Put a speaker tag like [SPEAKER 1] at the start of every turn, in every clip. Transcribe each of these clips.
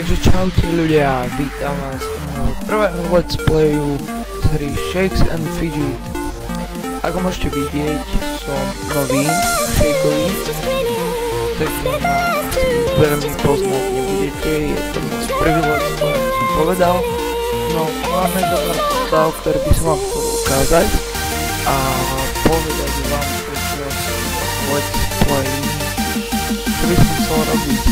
[SPEAKER 1] Takže čaute ľudia, vítam vás u prvého let's playu z hry Shakes and Fidget. Ako môžete vidieť, som nový, shakeový, takže ma veľmi poznať nebudete, je to môj prvý let's play, ako som povedal. No, máme dobrý stav, ktorý by som vám chcel ukázať a povedať vám, že let's play, čo by som chcel robiť.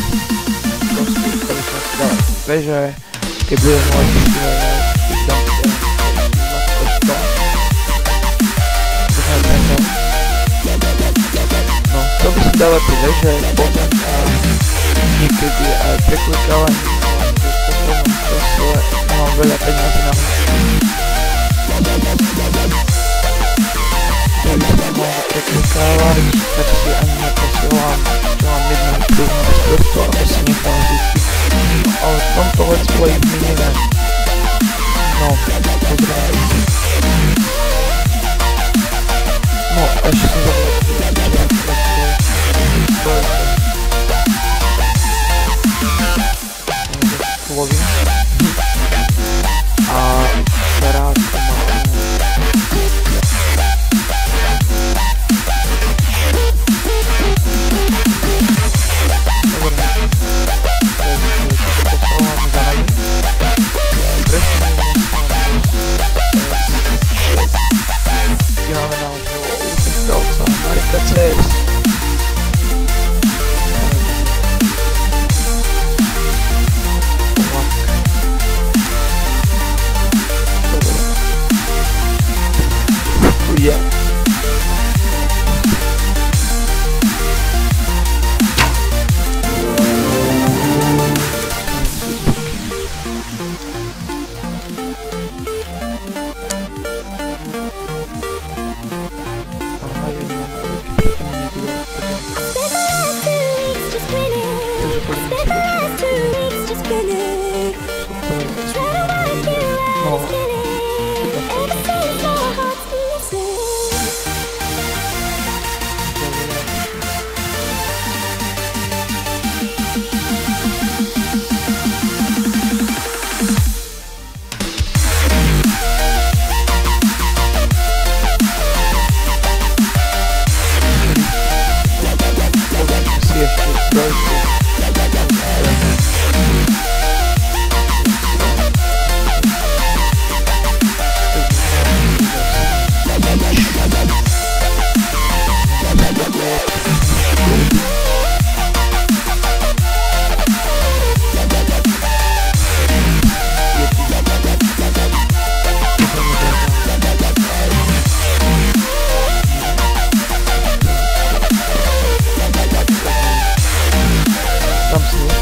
[SPEAKER 1] Veže, keď budem môcť no, to by som dával tie veže, potom a niekedy aj preklikávanie, že v poslednom čase mám veľa peniazy na že by som mohol preklikávať, tak si ani neposielam, že mám jednu prúžnu skrstu, aby si nechal vždycky. Ale v tomto let's play mi neviem. No, pozdravujem. No, ešte som zavolal. Slovím. A teraz to mám.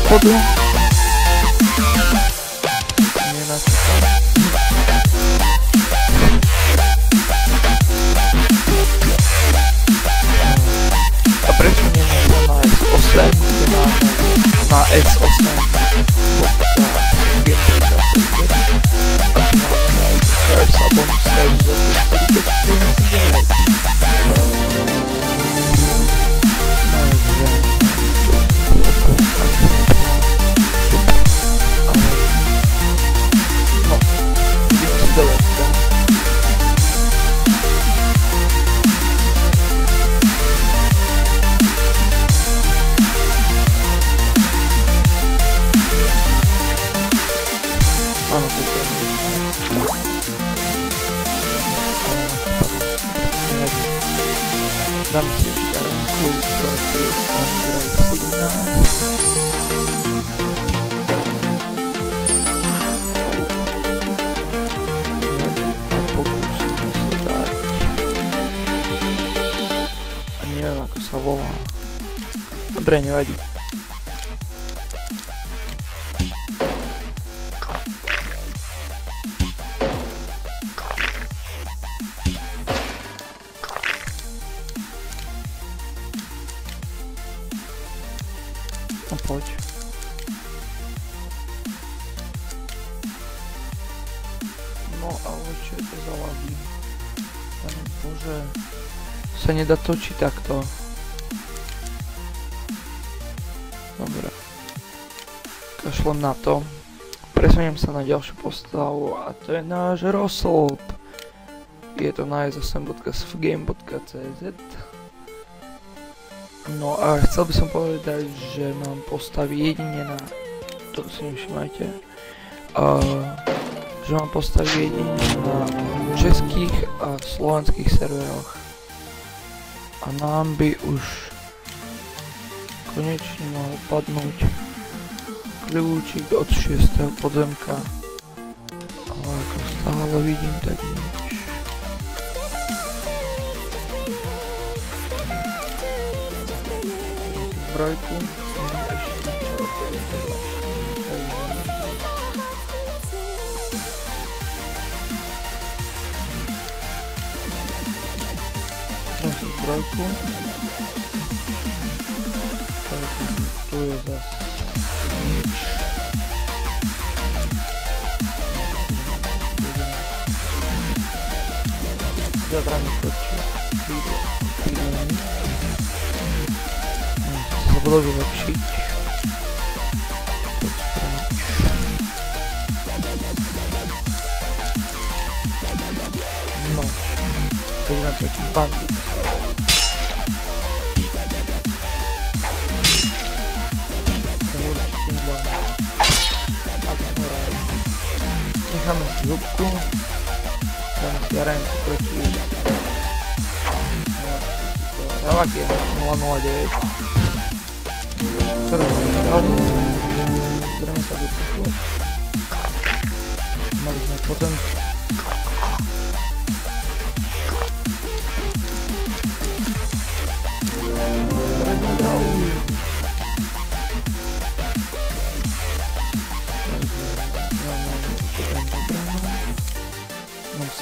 [SPEAKER 1] Chodu. Nie na to. A prečo nie na S8, kde máme na S8 dám si ešte kúsok Android 17 a pokúsim sa dať a neviem ako sa volá. Dobre, nevadí. No poď. No ale čo je to za lagy? Pane Bože. Sa nedá točiť takto. Dobre. kašlem na to. Presuniem sa na ďalšiu postavu a to je náš Roslp. Je to na s8.game.cz. No a chcel by som povedať, že mám postavy jedine na... To si nevšimajte. Že mám postavy jedine na českých a slovenských serveroch. A nám by už konečne mohol padnúť kľúčik od 6. podzemka. Ale ako stále vidím, tak nič. Zbrojku. Zbrojku. Tu je zase nič. Zabranie kočí. Sa budú vylepšiť. No. Teď na taký bandit. Necháme si hubku, dáme si arénku proti Ravak je 009. Ktoré sme dali, zrieme sa do cyklu. Mali sme potom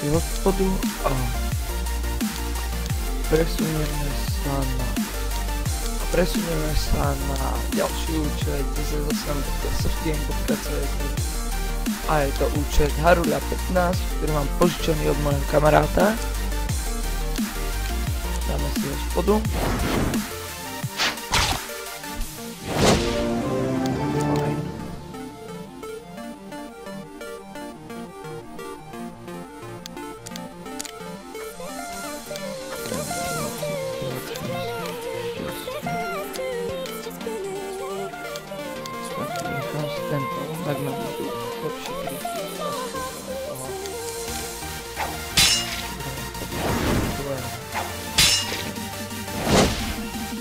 [SPEAKER 1] hospodu a presunieme sa na ďalší účet s8.game.cz a je to účet Haruľa 15, ktorý mám požičený od môjho kamaráta. Dáme si hospodu. Tak nám budú lepšie krytí.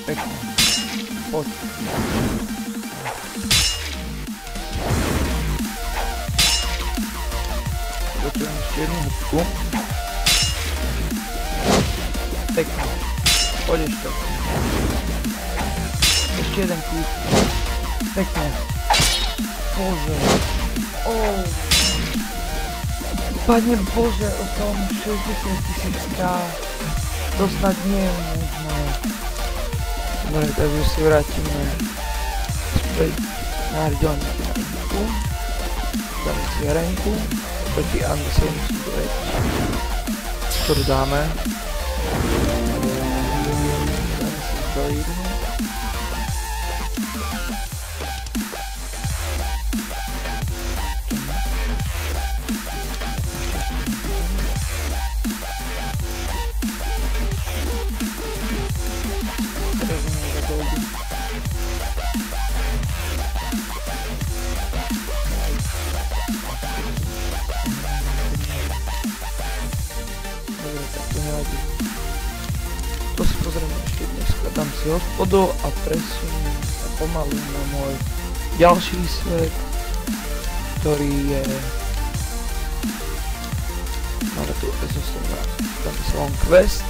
[SPEAKER 1] Pekne. Poď. Počujem ešte jednu hudku. Pekne. Poď ešte. Ešte jeden kút. Pekne. Bože, Pane Bože, o tom 60 000 to snad nie je možné. Dobre, takže si vrátime späť na hrdelníku. Dáme si arénku proti Andersonu 9, ktorú dáme. Dáme si zbrojírnu. To si pozrieme ešte dneska, dám si hospodu a presuniem sa pomaly na môj ďalší svet, ktorý je... Máme tu S18, dáme sa len quest.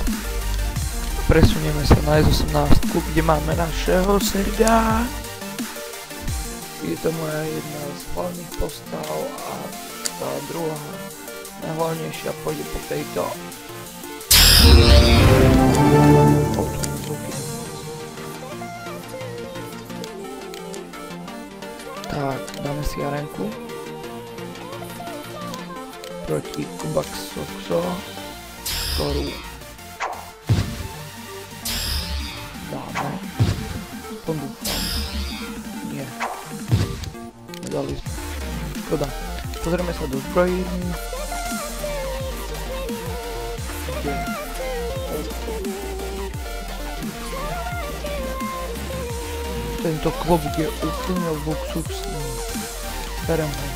[SPEAKER 1] Presunieme sa na S18, kde máme našeho Serga. Je to moja jedna z hlavných postav a tá druhá najhlavnejšia pôjde po tejto. Tak, dáme si arénku proti Kubaxoxo, ktorú dáme. Dúfam. Nie. dali sme. Škoda. Pozrieme sa do zbrojírny. Tento klobúk je úplne luxusný. Berem ho.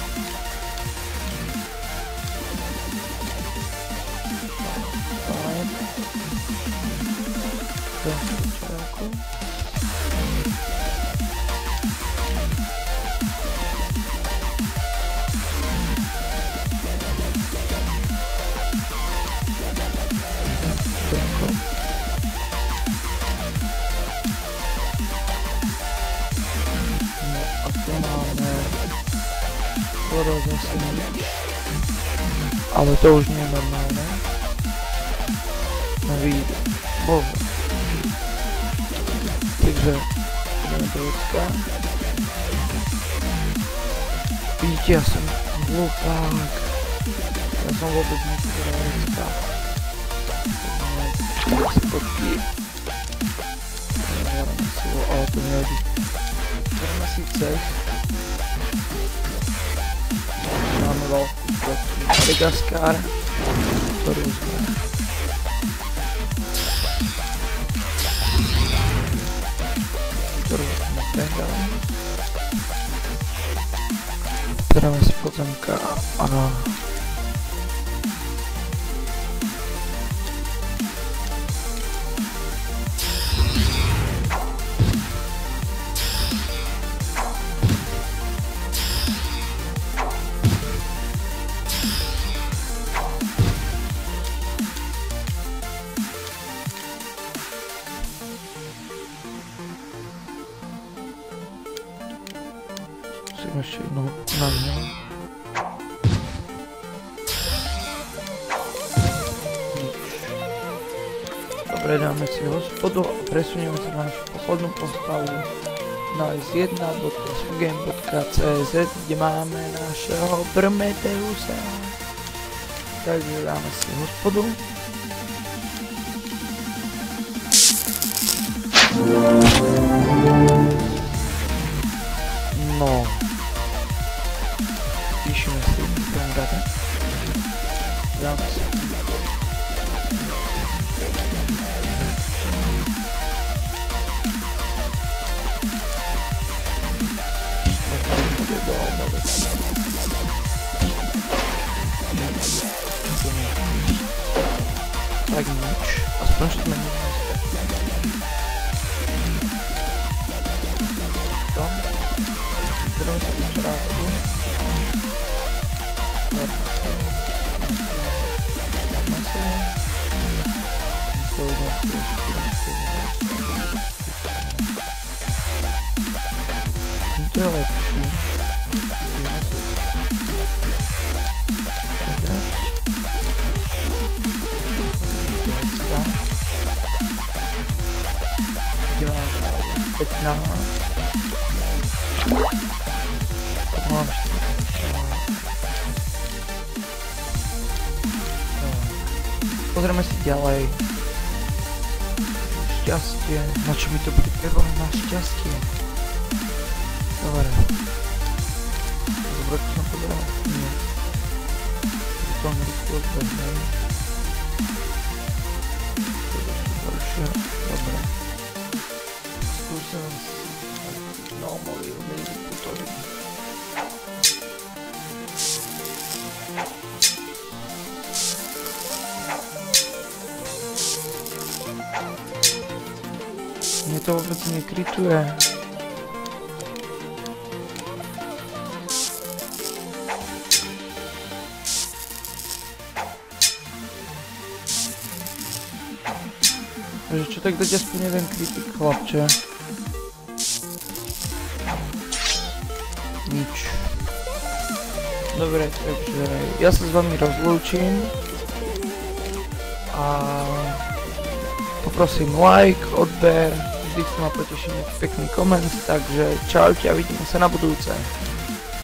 [SPEAKER 1] Ale to už nie je normálne. No vidíte. Bože. Takže ideme do vecka. Vidíte, ja som hlupák. Ja som vôbec nechcel vecka. Spodky. Hľadáme si ho, ale to nevadí. Hľadáme si cech. Máme veľkú spodky. Madagaskar, ktorú sme prehrali. Pozeráme si podzemka a ešte jednu na mňa. Dobre, dáme si hospodu a presunieme sa na našu pochodnú postavu na s1.game.cz, kde máme našeho Prometheusa. Takže dáme si hospodu. No. Píšeme si v tom rade. Dáme si. Tak nič. Aspoň že sme nemohli tam. Budeme sa vyčerávať. To je lepší. Děláme 15. Mám pozrieme si ďalej. Šťastie. Na čo mi to bude treba na šťastie? Dobre. Dobre, to som povedal? Nie. To rýchlo zbehnem. To je horšie. Dobre. Skúsim no, mohli umieť putový. Mne to vôbec nekrituje. Takže čo tak dať aspoň jeden kritik, chlapče? Nič. Dobre, takže ja sa s vami rozlúčim. A poprosím like, odber, vždy sa ma poteší nejaký pekný koment, takže čaute a vidíme sa na budúce.